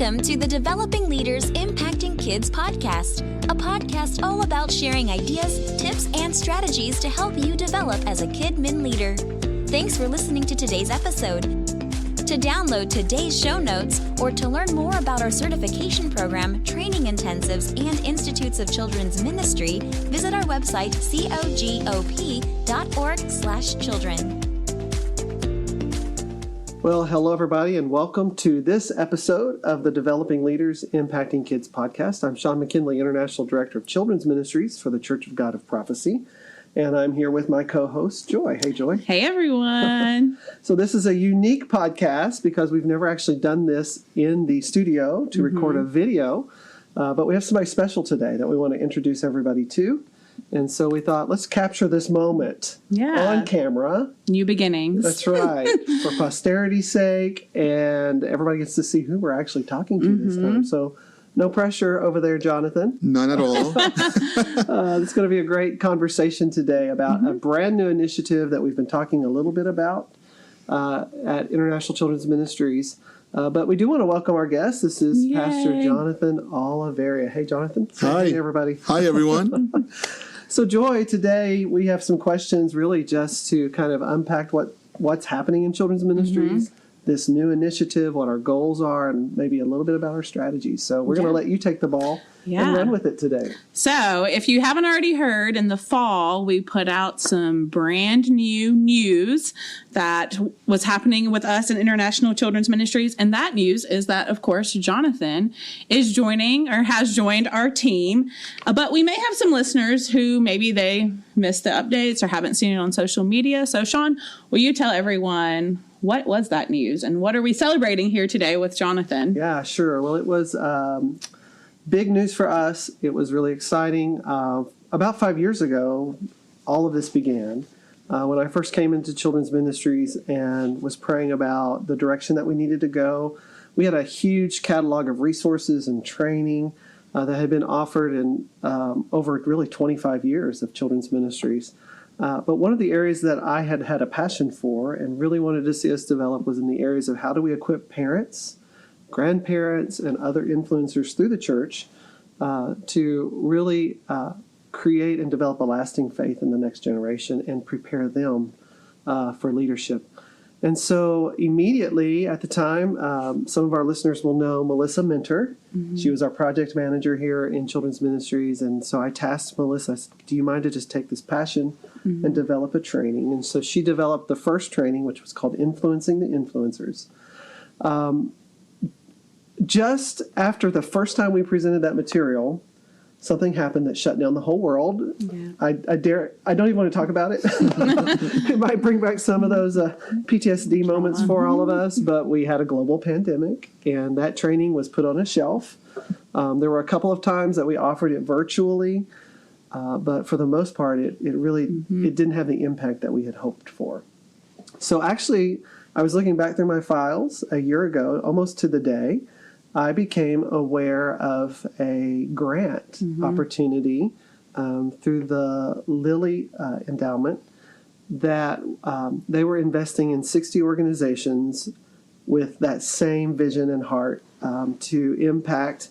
Welcome to the Developing Leaders Impacting Kids podcast, a podcast all about sharing ideas, tips, and strategies to help you develop as a kid min leader. Thanks for listening to today's episode. To download today's show notes or to learn more about our certification program, training intensives, and Institutes of Children's Ministry, visit our website, cogop.org/children. Well, hello, everybody, and welcome to this episode of the Developing Leaders Impacting Kids podcast. I'm Sean McKinley, International Director of Children's Ministries for the Church of God of Prophecy, and I'm here with my co-host, Joy. Hey, Joy. Hey, everyone. So this is a unique podcast because we've never actually done this in the studio to record a video, but we have somebody special today that we want to introduce everybody to. And so we thought, let's capture this moment on camera. New beginnings. That's right. For posterity's sake, and everybody gets to see who we're actually talking to this time. So no pressure over there, Jonathan. None at all. It's going to be a great conversation today about a brand new initiative that we've been talking a little bit about at International Children's Ministries. But we do want to welcome our guest. This is Pastor Jonathan Olavarria. Hey, Jonathan. Hi. Hey, everybody. Hi, everyone. So, Joy, today we have some questions really just to kind of unpack what's happening in children's ministries, this new initiative, what our goals are, and maybe a little bit about our strategies. So we're going to let you take the ball and run with it today. So if you haven't already heard, in the fall, we put out some brand new news that was happening with us in International Children's Ministries. And that news is that, of course, Jonathan is joining or has joined our team. But we may have some listeners who maybe they missed the updates or haven't seen it on social media. So, Sean, will you tell everyone what was that news and what are we celebrating here today with Jonathan? Yeah, sure. Well, it was big news for us. It was really exciting. About 5 years ago, all of this began when I first came into children's ministries and was praying about the direction that we needed to go. We had a huge catalog of resources and training that had been offered in over really 25 years of children's ministries. But one of the areas that I had a passion for and really wanted to see us develop was in the areas of how do we equip parents, grandparents, and other influencers through the church to really create and develop a lasting faith in the next generation and prepare them for leadership. And so immediately at the time, some of our listeners will know Melissa Minter. She was our project manager here in Children's Ministries. And so I tasked Melissa, do you mind to just take this passion and develop a training? And so she developed the first training, which was called Influencing the Influencers. Just after the first time we presented that material, something happened that shut down the whole world. Yeah. I don't even want to talk about it. It might bring back some of those PTSD moments for all of us, but we had a global pandemic, and that training was put on a shelf. There were a couple of times that we offered it virtually, but for the most part, it really it didn't have the impact that we had hoped for. So actually, I was looking back through my files a year ago, almost to the day. I became aware of a grant opportunity through the Lilly Endowment that they were investing in 60 organizations with that same vision and heart to impact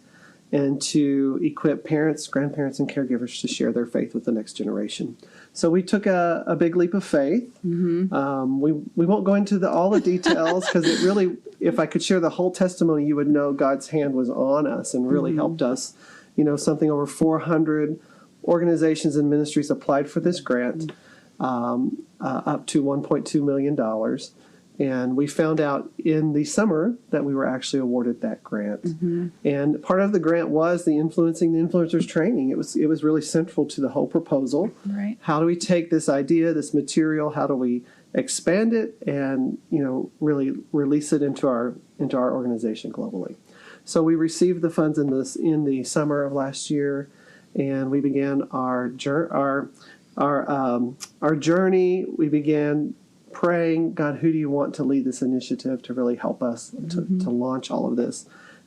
and to equip parents, grandparents, and caregivers to share their faith with the next generation. So we took a big leap of faith. We won't go into all the details because it really, if I could share the whole testimony, you would know God's hand was on us and really helped us. You know, something over 400 organizations and ministries applied for this grant, up to $1.2 million. And we found out in the summer that we were actually awarded that grant. And part of the grant was the Influencing the Influencers training. It was really central to the whole proposal. Right. How do we take this idea, this material, how do we expand it and, really release it into our organization globally? So we received the funds in the summer of last year, and we began our journey. We began praying, God, who do you want to lead this initiative to really help us to launch all of this?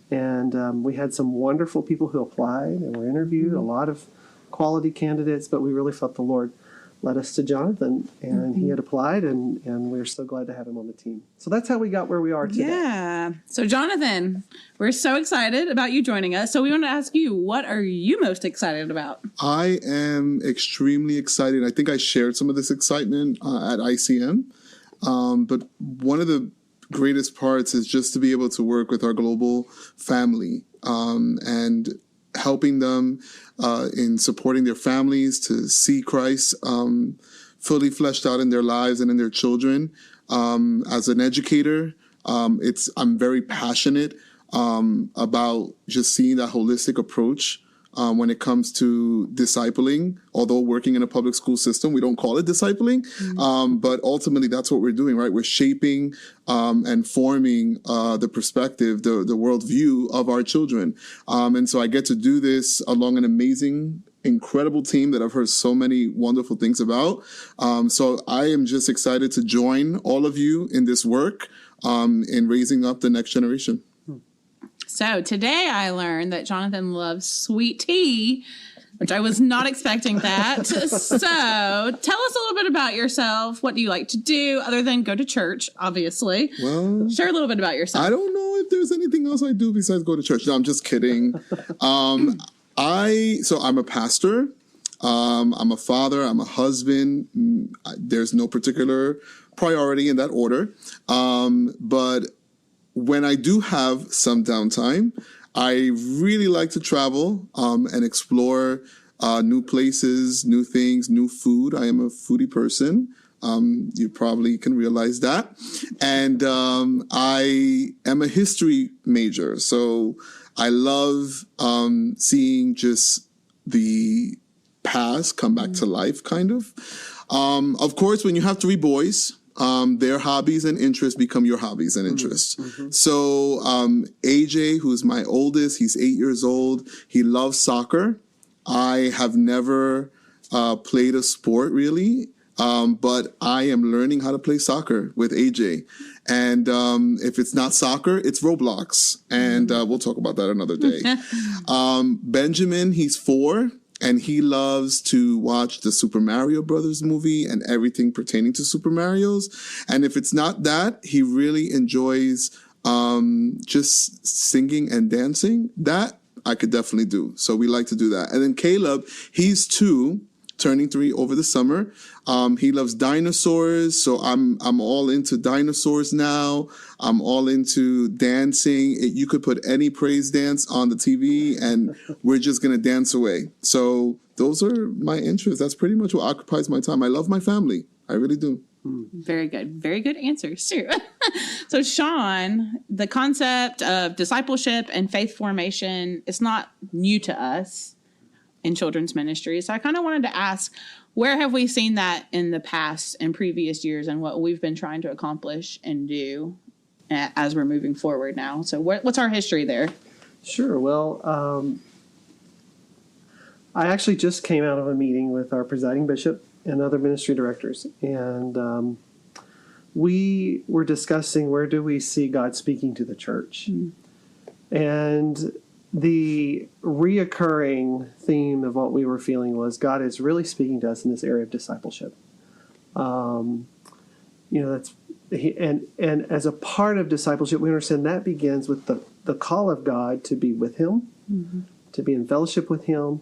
And we had some wonderful people who applied and were interviewed, a lot of quality candidates, but we really felt the Lord led us to Jonathan, and he had applied, and we're so glad to have him on the team. So that's how we got where we are today. Yeah. So Jonathan, we're so excited about you joining us. So we want to ask you, what are you most excited about? I am extremely excited. I think I shared some of this excitement at ICM. But one of the greatest parts is just to be able to work with our global family and helping them in supporting their families to see Christ fully fleshed out in their lives and in their children. As an educator, I'm very passionate about just seeing that holistic approach when it comes to discipling. Although working in a public school system, we don't call it discipling, but ultimately that's what we're doing, right? We're shaping and forming the perspective, the worldview of our children. And so I get to do this along an amazing, incredible team that I've heard so many wonderful things about. So I am just excited to join all of you in this work in raising up the next generation. So today I learned that Jonathan loves sweet tea, which I was not expecting that. So tell us a little bit about yourself. What do you like to do other than go to church, obviously? Well, share a little bit about yourself. I don't know if there's anything else I do besides go to church. No, I'm just kidding. I'm a pastor. I'm a father. I'm a husband. There's no particular priority in that order. But when I do have some downtime, I really like to travel and explore new places, new things, new food. I am a foodie person. You probably can realize that. And I am a history major. So I love seeing just the past come back to life, kind of. Of course, when you have three boys, their hobbies and interests become your hobbies and interests. So AJ, who's my oldest, he's 8 years old. He loves soccer. I have never played a sport really, but I am learning how to play soccer with AJ. And if it's not soccer, it's Roblox. And we'll talk about that another day. Benjamin, he's 4. And he loves to watch the Super Mario Brothers movie and everything pertaining to Super Mario's. And if it's not that, he really enjoys just singing and dancing. That I could definitely do. So we like to do that. And then Caleb, he's 2, turning 3 over the summer. He loves dinosaurs, so I'm all into dinosaurs now. I'm all into dancing. You could put any praise dance on the TV, and we're just gonna dance away. So those are my interests. That's pretty much what occupies my time. I love my family. I really do. Very good answers too. So Sean, the concept of discipleship and faith formation is not new to us in children's ministry. So I kind of wanted to ask, where have we seen that in the past and previous years, and what we've been trying to accomplish and do as we're moving forward now? So what's our history there? Sure. Well, I actually just came out of a meeting with our presiding bishop and other ministry directors, and we were discussing where do we see God speaking to the church. And the reoccurring theme of what we were feeling was God is really speaking to us in this area of discipleship. And as a part of discipleship, we understand that begins with the call of God to be with Him, to be in fellowship with Him.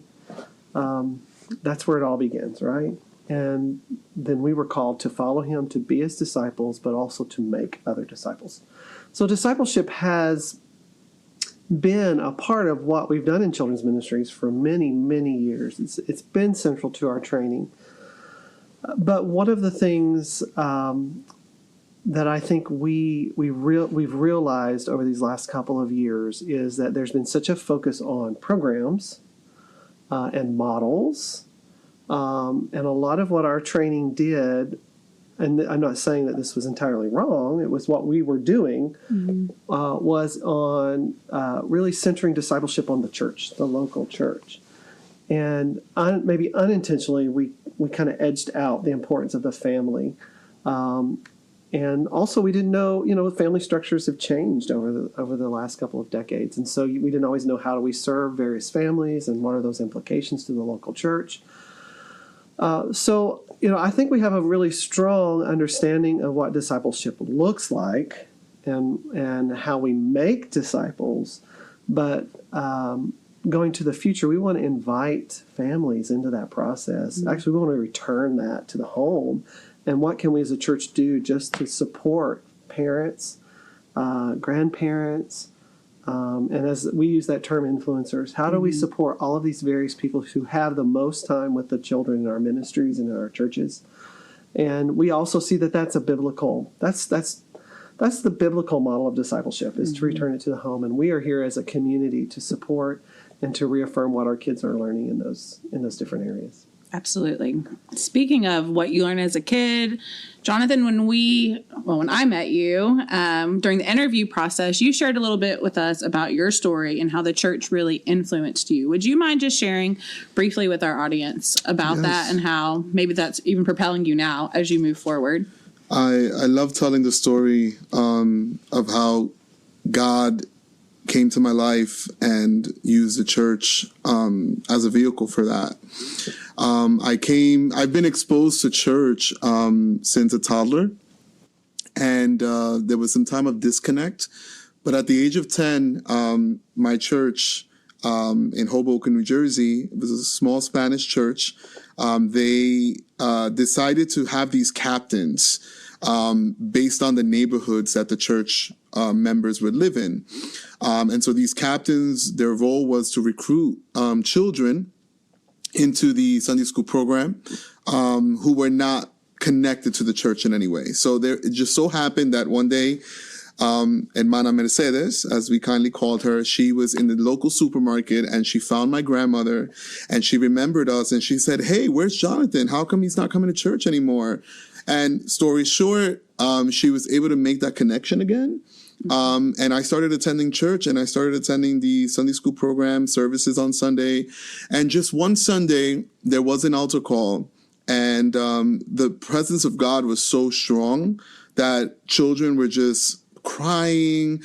That's where it all begins, right? And then we were called to follow Him, to be His disciples, but also to make other disciples. So discipleship has been a part of what we've done in children's ministries for many, many years. It's been central to our training. But one of the things that I think we've realized over these last couple of years is that there's been such a focus on programs and models, and a lot of what our training did, and I'm not saying that this was entirely wrong, it was what we were doing, was on really centering discipleship on the church, the local church. And maybe unintentionally, we kind of edged out the importance of the family. And also we didn't know, family structures have changed over the last couple of decades. And so we didn't always know how do we serve various families and what are those implications to the local church. So, I think we have a really strong understanding of what discipleship looks like and how we make disciples. But going to the future, we want to invite families into that process. Mm-hmm. Actually, we want to return that to the home. And what can we as a church do just to support parents, grandparents, and as we use that term, influencers, how do we support all of these various people who have the most time with the children in our ministries and in our churches? And we also see that that's a biblical, that's the biblical model of discipleship, is to return it to the home. And we are here as a community to support and to reaffirm what our kids are learning in those different areas. Absolutely. Speaking of what you learned as a kid, Jonathan, when I met you during the interview process, you shared a little bit with us about your story and how the church really influenced you. Would you mind just sharing briefly with our audience about that and how maybe that's even propelling you now as you move forward? I love telling the story of how God came to my life and used the church as a vehicle for that. I've been exposed to church since a toddler, and there was some time of disconnect. But at the age of 10, my church in Hoboken, New Jersey, it was a small Spanish church. They decided to have these captains based on the neighborhoods that the church members would live in. And so these captains, their role was to recruit children into the Sunday school program who were not connected to the church in any way. So it just so happened that one day, Hermana Mercedes, as we kindly called her, she was in the local supermarket and she found my grandmother and she remembered us and she said, "Hey, where's Jonathan? How come he's not coming to church anymore?" And story short, she was able to make that connection again. And I started attending church and I started attending the Sunday school program services on Sunday. And just one Sunday, there was an altar call and the presence of God was so strong that children were just crying,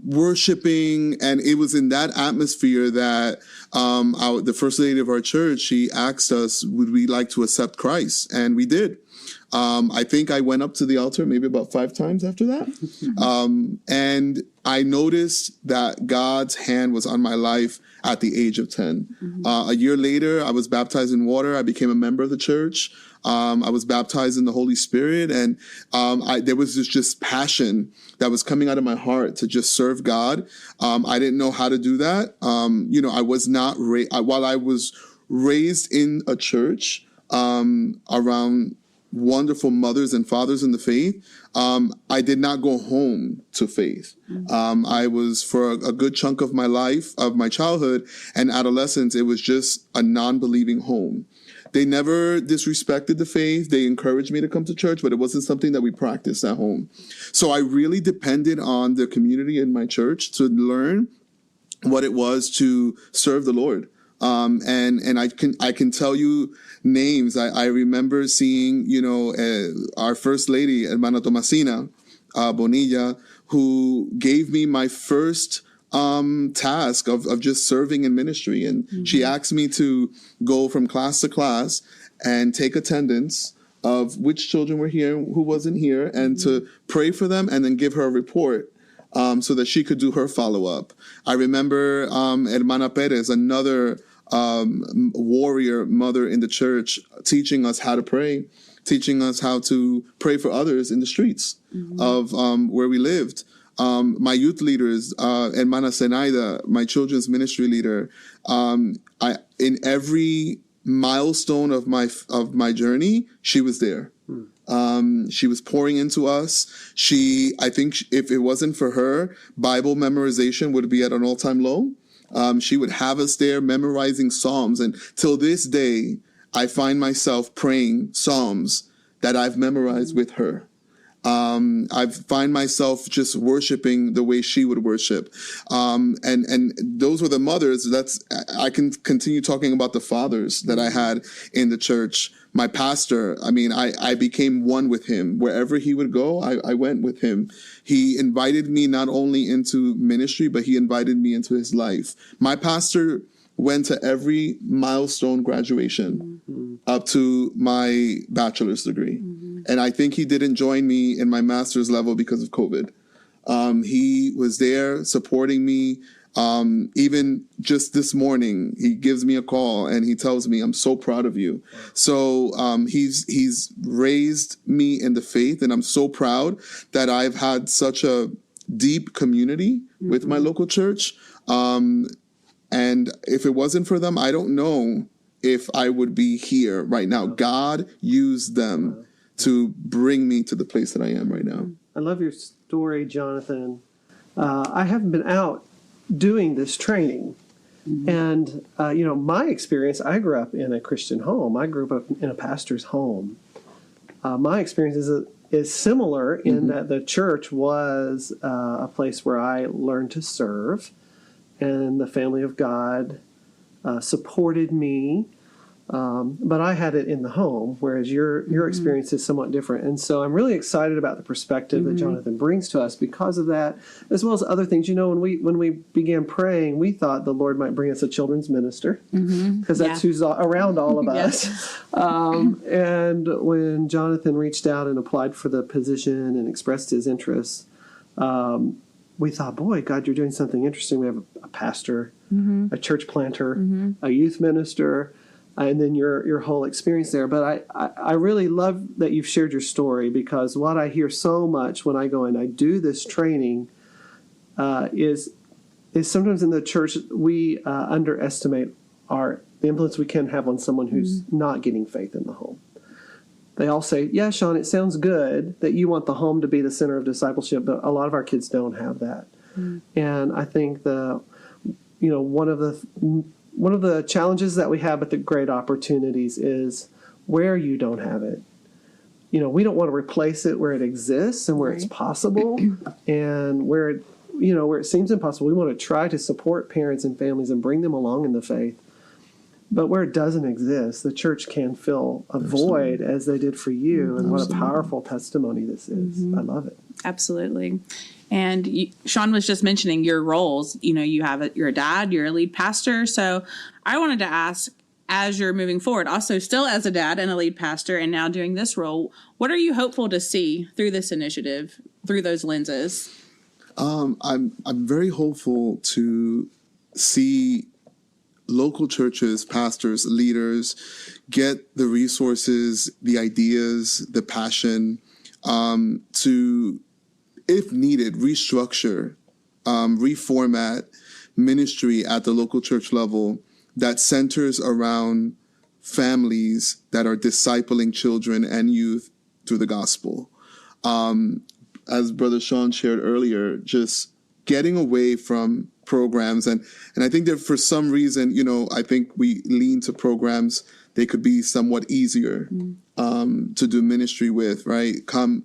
worshiping. And it was in that atmosphere that the first lady of our church, she asked us, would we like to accept Christ? And we did. I think I went up to the altar maybe about 5 times after that. And I noticed that God's hand was on my life at the age of 10. A year later, I was baptized in water. I became a member of the church. I was baptized in the Holy Spirit. And there was this just passion that was coming out of my heart to just serve God. I didn't know how to do that. I was not while I was raised in a church around wonderful mothers and fathers in the faith, I did not go home to faith. I was, for a good chunk of my life, of my childhood and adolescence, it was just a non-believing home. They never disrespected the faith. They encouraged me to come to church, but it wasn't something that we practiced at home. So I really depended on the community in my church to learn what it was to serve the Lord. And I can tell you names. I remember seeing, our first lady, Hermana Tomasina Bonilla, who gave me my first task of just serving in ministry. And she asked me to go from class to class and take attendance of which children were here, who wasn't here, and to pray for them and then give her a report. So that she could do her follow-up. I remember Hermana Perez, another warrior mother in the church, teaching us how to pray, teaching us how to pray for others in the streets of where we lived. My youth leaders, Hermana Zenaida, my children's ministry leader, in every milestone of my journey, she was there. She was pouring into us. I think if it wasn't for her, Bible memorization would be at an all-time low. She would have us there memorizing Psalms. And till this day, I find myself praying Psalms that I've memorized with her. I find myself just worshiping the way she would worship. And those were the mothers. I can continue talking about the fathers that I had in the church. My pastor, I became one with him. Wherever he would go, I went with him. He invited me not only into ministry, but he invited me into his life. My pastor went to every milestone graduation up to my bachelor's degree. And I think he didn't join me in my master's level because of COVID. He was there supporting me. Even just this morning, he gives me a call and he tells me, I'm so proud of you. So he's raised me in the faith, and I'm so proud that I've had such a deep community with my local church. And if it wasn't for them, I don't know if I would be here right now. God used them to bring me to the place that I am right now. I love your story, Jonathan. I haven't been out doing this training. And, my experience, I grew up in a Christian home. I grew up in a pastor's home. My experience is similar in that the church was a place where I learned to serve, and the family of God supported me. But I had it in the home, whereas your experience is somewhat different. And so I'm really excited about the perspective that Jonathan brings to us because of that, as well as other things. When we began praying, we thought the Lord might bring us a children's minister, because that's who's around all of us. And when Jonathan reached out and applied for the position and expressed his interests, we thought, boy, God, you're doing something interesting. We have a pastor, a church planter, a youth minister, and then your whole experience there. But I really love that you've shared your story, because what I hear so much when I go and I do this training is sometimes in the church we underestimate the influence we can have on someone who's not getting faith in the home. They all say, yeah, Sean, it sounds good that you want the home to be the center of discipleship, but a lot of our kids don't have that. And I think one of the challenges that we have, but the great opportunities, is where you don't have it. We don't want to replace it where it exists and where it's possible, and where it seems impossible. We want to try to support parents and families and bring them along in the faith. But where it doesn't exist, the church can fill a void, as they did for you. And what a powerful testimony this is. I love it. Absolutely. And Sean was just mentioning your roles. You're a dad, you're a lead pastor. So I wanted to ask, as you're moving forward, also still as a dad and a lead pastor, and now doing this role, what are you hopeful to see through this initiative, through those lenses? I'm very hopeful to see local churches, pastors, leaders get the resources, the ideas, the passion to, if needed, restructure, reformat ministry at the local church level that centers around families that are discipling children and youth through the gospel. As Brother Sean shared earlier, just getting away from programs. And I think that for some reason, I think we lean to programs. They could be somewhat easier to do ministry with, right? Come,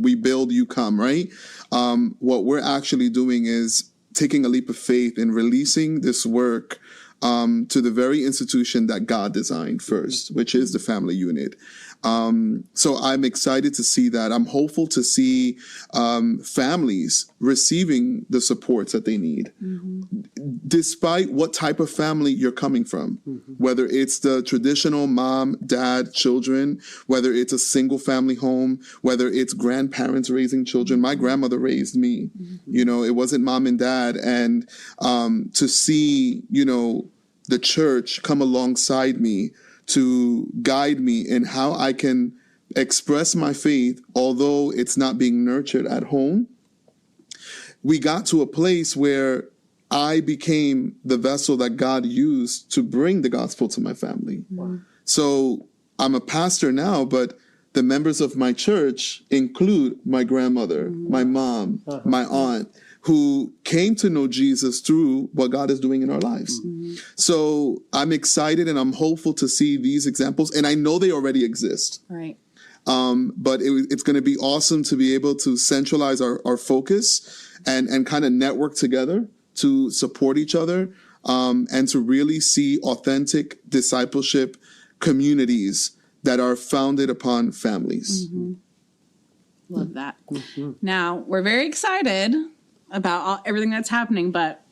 we build, you come, right? What we're actually doing is taking a leap of faith and releasing this work to the very institution that God designed first, which is the family unit. So I'm excited to see that. I'm hopeful to see families receiving the supports that they need, despite what type of family you're coming from, whether it's the traditional mom, dad, children, whether it's a single family home, whether it's grandparents raising children. My grandmother raised me, it wasn't mom and dad. And to see, the church come alongside me to guide me in how I can express my faith, although it's not being nurtured at home. We got to a place where I became the vessel that God used to bring the gospel to my family. Wow. So I'm a pastor now, but the members of my church include my grandmother, my mom, my aunt, who came to know Jesus through what God is doing in our lives. So I'm excited and I'm hopeful to see these examples. And I know they already exist. Right. But it's going to be awesome to be able to centralize our focus and kind of network together to support each other and to really see authentic discipleship communities that are founded upon families. Love that. Now, we're very excited about everything that's happening, but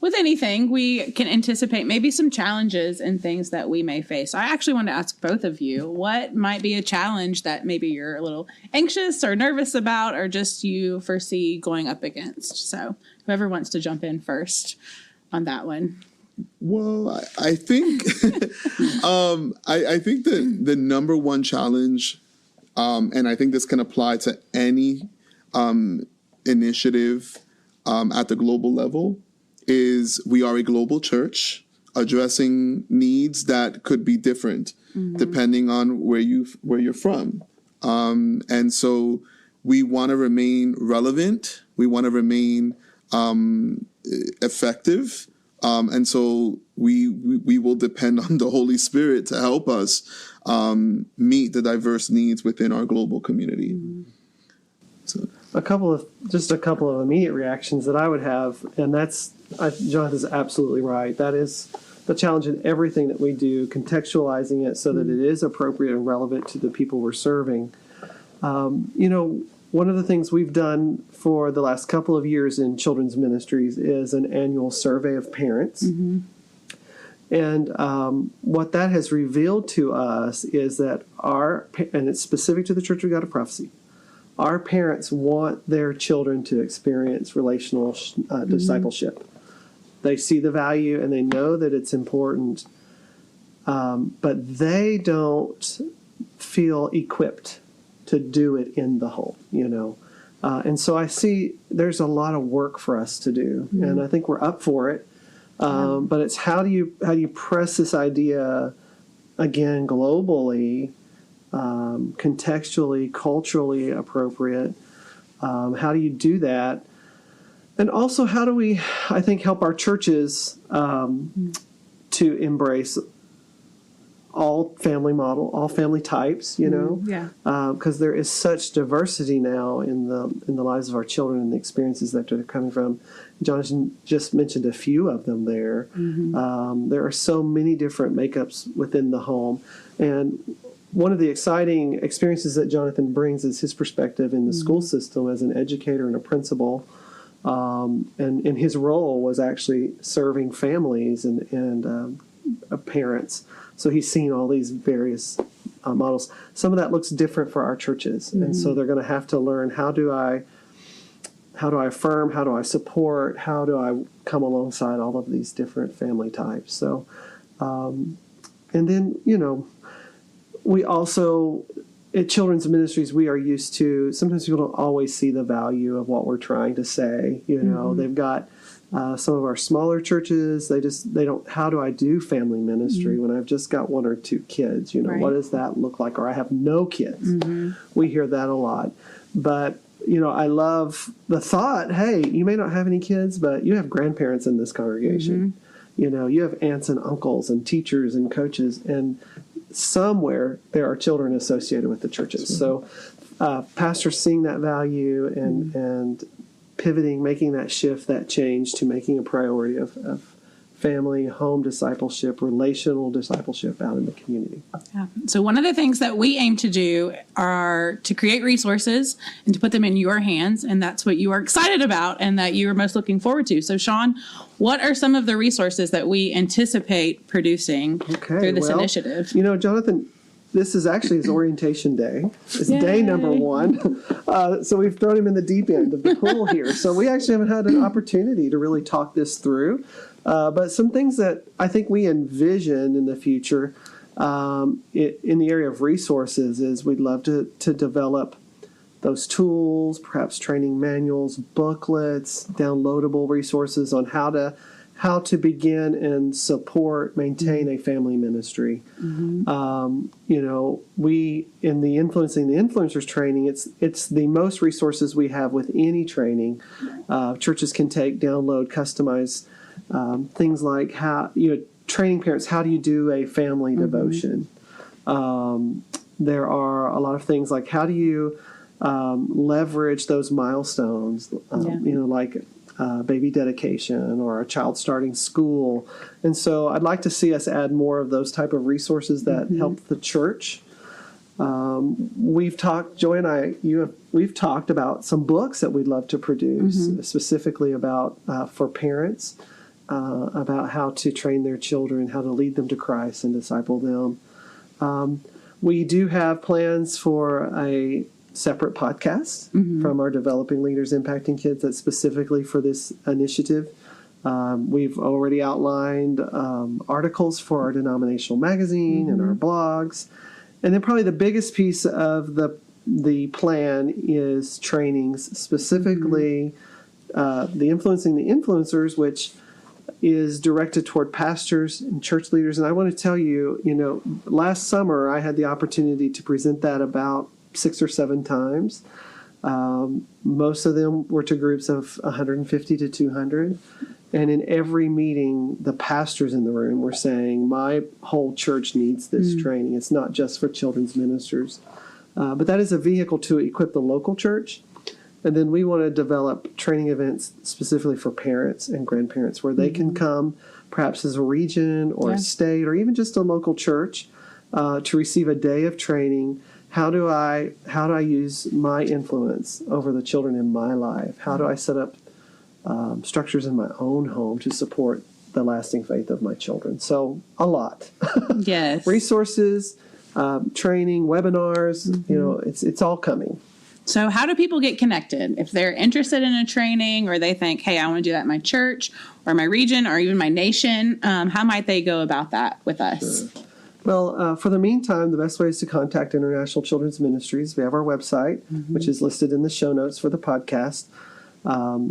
with anything, we can anticipate maybe some challenges and things that we may face. I actually want to ask both of you, what might be a challenge that maybe you're a little anxious or nervous about, or just you foresee going up against? So whoever wants to jump in first on that one. Well, I think I think that the number one challenge, and I think this can apply to any initiative at the global level, is we are a global church addressing needs that could be different depending on where you're from, and so we want to remain relevant. We want to remain effective. And so we will depend on the Holy Spirit to help us meet the diverse needs within our global community. So A couple of immediate reactions that I would have, and Jonathan's absolutely right. That is the challenge in everything that we do, contextualizing it so that it is appropriate and relevant to the people we're serving. One of the things we've done for the last couple of years in children's ministries is an annual survey of parents. And what that has revealed to us is that and it's specific to the Church of God of Prophecy, our parents want their children to experience relational discipleship. They see the value and they know that it's important, but they don't feel equipped to do it in the home, and so I see there's a lot of work for us to do, and I think we're up for it. But it's how do you press this idea again globally, contextually, culturally appropriate? How do you do that? And also, how do we, I think, help our churches to embrace all family types, because there is such diversity now in the lives of our children and the experiences that they're coming from. Jonathan just mentioned a few of them there. There are so many different makeups within the home, and one of the exciting experiences that Jonathan brings is his perspective in the school system as an educator and a principal. And his role was actually serving families and parents. So he's seen all these various models. Some of that looks different for our churches, and so they're going to have to learn how do I affirm, how do I support, how do I come alongside all of these different family types. So, and then we also at children's ministries we are used to. Sometimes people don't always see the value of what we're trying to say. They've got. Some of our smaller churches, they don't, how do I do family ministry when I've just got one or two kids? Right. What does that look like? Or I have no kids. We hear that a lot. But, I love the thought, hey, you may not have any kids, but you have grandparents in this congregation. You have aunts and uncles and teachers and coaches, and somewhere there are children associated with the churches. So pastors seeing that value and pivoting, making that shift, that change to making a priority of family, home discipleship, relational discipleship out in the community. Yeah. So one of the things that we aim to do are to create resources and to put them in your hands, and that's what you are excited about and that you are most looking forward to. So Sean, what are some of the resources that we anticipate producing through this initiative? Jonathan, this is actually his orientation day. It's day number 1. So we've thrown him in the deep end of the pool here. So we actually haven't had an opportunity to really talk this through. But some things that I think we envision in the future in the area of resources is we'd love to develop those tools, perhaps training manuals, booklets, downloadable resources on how to begin and support, maintain a family ministry. We in the Influencing the Influencers training, it's the most resources we have with any training. Churches can download, customize things like how training parents. How do you do a family devotion? There are a lot of things like how do you leverage those milestones, like baby dedication or a child starting school. And so I'd like to see us add more of those type of resources that help the church. We've talked, Joy and I, we've talked about some books that we'd love to produce specifically about for parents. about how to train their children, how to lead them to Christ and disciple them. We do have plans for a separate podcast from our Developing Leaders Impacting Kids that's specifically for this initiative. We've already outlined articles for our denominational magazine and our blogs. And then probably the biggest piece of the plan is trainings, specifically the Influencing the Influencers, which is directed toward pastors and church leaders. And I want to tell you, last summer I had the opportunity to present that about 6 or 7 times. Most of them were to groups of 150 to 200. And in every meeting, the pastors in the room were saying, my whole church needs this training. It's not just for children's ministers. But that is a vehicle to equip the local church. And then we want to develop training events specifically for parents and grandparents where they can come, perhaps as a region or a state or even just a local church, to receive a day of training. How do I use my influence over the children in my life? How do I set up structures in my own home to support the lasting faith of my children? So a lot. Yes. Resources, training, webinars, it's all coming. So how do people get connected? If they're interested in a training or they think, hey, I want to do that in my church or my region or even my nation, how might they go about that with us? Sure. Well, for the meantime, the best way is to contact International Children's Ministries. We have our website, which is listed in the show notes for the podcast.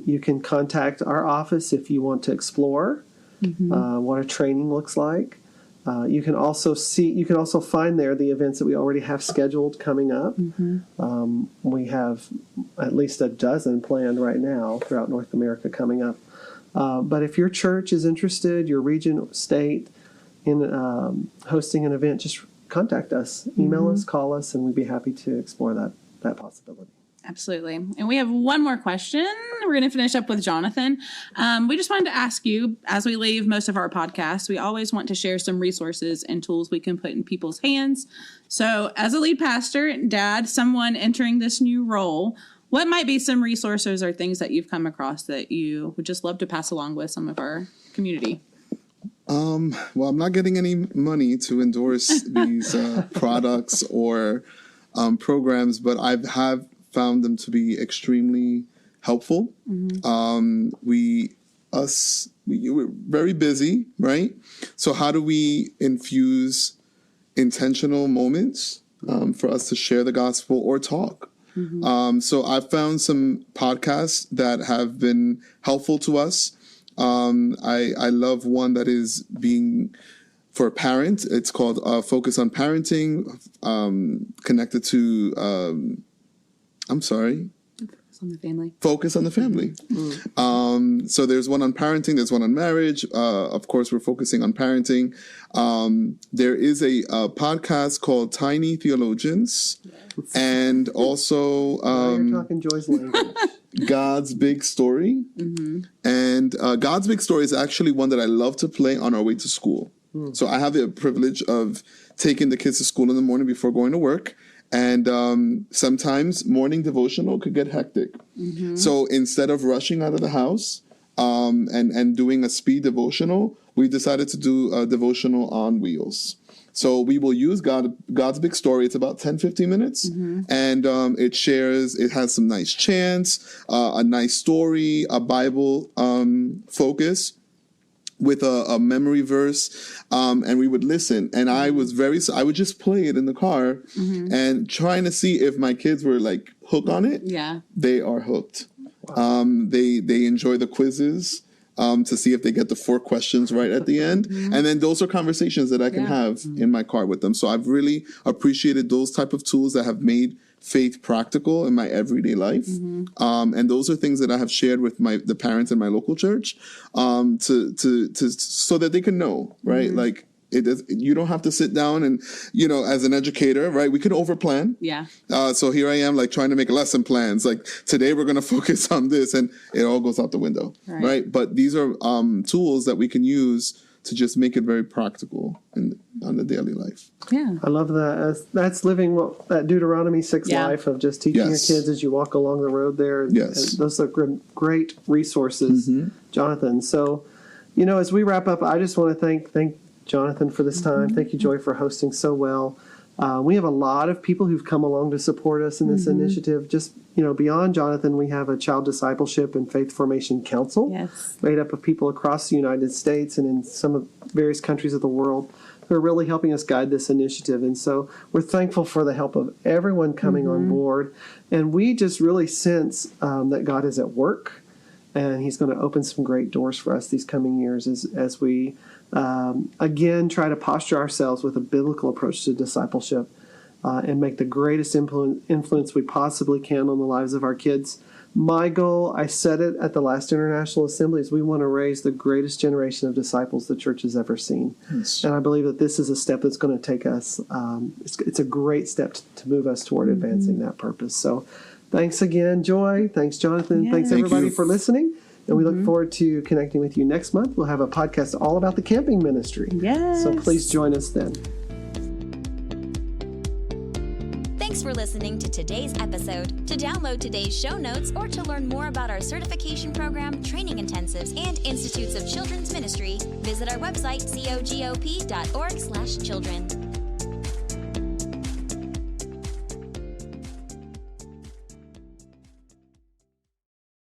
You can contact our office if you want to explore what a training looks like. You can also find there the events that we already have scheduled coming up. We have at least a dozen planned right now throughout North America coming up. But if your church is interested, your region, state, in hosting an event, just contact us, email us, call us, and we'd be happy to explore that possibility. Absolutely. And we have one more question. We're going to finish up with Jonathan. We just wanted to ask you, as we leave most of our podcasts, we always want to share some resources and tools we can put in people's hands. So as a lead pastor, dad, someone entering this new role, what might be some resources or things that you've come across that you would just love to pass along with some of our community? Well, I'm not getting any money to endorse these products or programs, but I have found them to be extremely helpful. We're very busy, right? So how do we infuse intentional moments for us to share the gospel or talk? So I've found some podcasts that have been helpful to us. I love one that is being for a parent. It's called Focus on Parenting, connected to, Focus on the Family. Focus on the Family. So there's one on parenting, there's one on marriage. Of course, we're focusing on parenting. There is a podcast called Tiny Theologians, and also You're talking Joy's language. God's Big Story. And God's Big Story is actually one that I love to play on our way to school. So I have the privilege of taking the kids to school in the morning before going to work. And sometimes morning devotional could get hectic. So instead of rushing out of the house and doing a speed devotional, we decided to do a devotional on wheels. So we will use God's Big Story. It's about 10, 15 minutes. And it has some nice chants, a nice story, a Bible focus with a memory verse, and we would listen. And I would just play it in the car and trying to see if my kids were like hooked on it. Yeah, they are hooked. Wow. They enjoy the quizzes to see if they get the 4 questions right at the end. And then those are conversations that I can have in my car with them. So I've really appreciated those type of tools that have made faith practical in my everyday life. And those are things that I have shared with the parents in my local church so that they can know, right? Like you don't have to sit down and, as an educator, right? We can overplan. Yeah. So here I am, like trying to make lesson plans. Like today we're going to focus on this, and it all goes out the window, right? But these are tools that we can use to just make it very practical on the daily life. Yeah. I love that. That's living that Deuteronomy 6 life of just teaching your kids as you walk along the road there. Yes. And those are great resources, Jonathan. So As we wrap up, I just want to thank Jonathan for this time. Thank you, Joy, for hosting so well. We have a lot of people who've come along to support us in this initiative. Just, beyond Jonathan, we have a Child Discipleship and Faith Formation Council made up of people across the United States and in some of various countries of the world who are really helping us guide this initiative. And so we're thankful for the help of everyone coming on board. And we just really sense that God is at work, and he's going to open some great doors for us these coming years as we, again, try to posture ourselves with a biblical approach to discipleship and make the greatest influence we possibly can on the lives of our kids. My goal, I said it at the last International Assembly, is we want to raise the greatest generation of disciples the church has ever seen. Yes. And I believe that this is a step that's going to take us, it's a great step to move us toward advancing that purpose. So thanks again, Joy. Thanks, Jonathan. Yes. Thanks, everybody, for listening. And we look forward to connecting with you next month. We'll have a podcast all about the camping ministry. Yes. So please join us then. Thanks for listening to today's episode. To download today's show notes or to learn more about our certification program, training intensives, and Institutes of Children's Ministry, visit our website, cogop.org/children.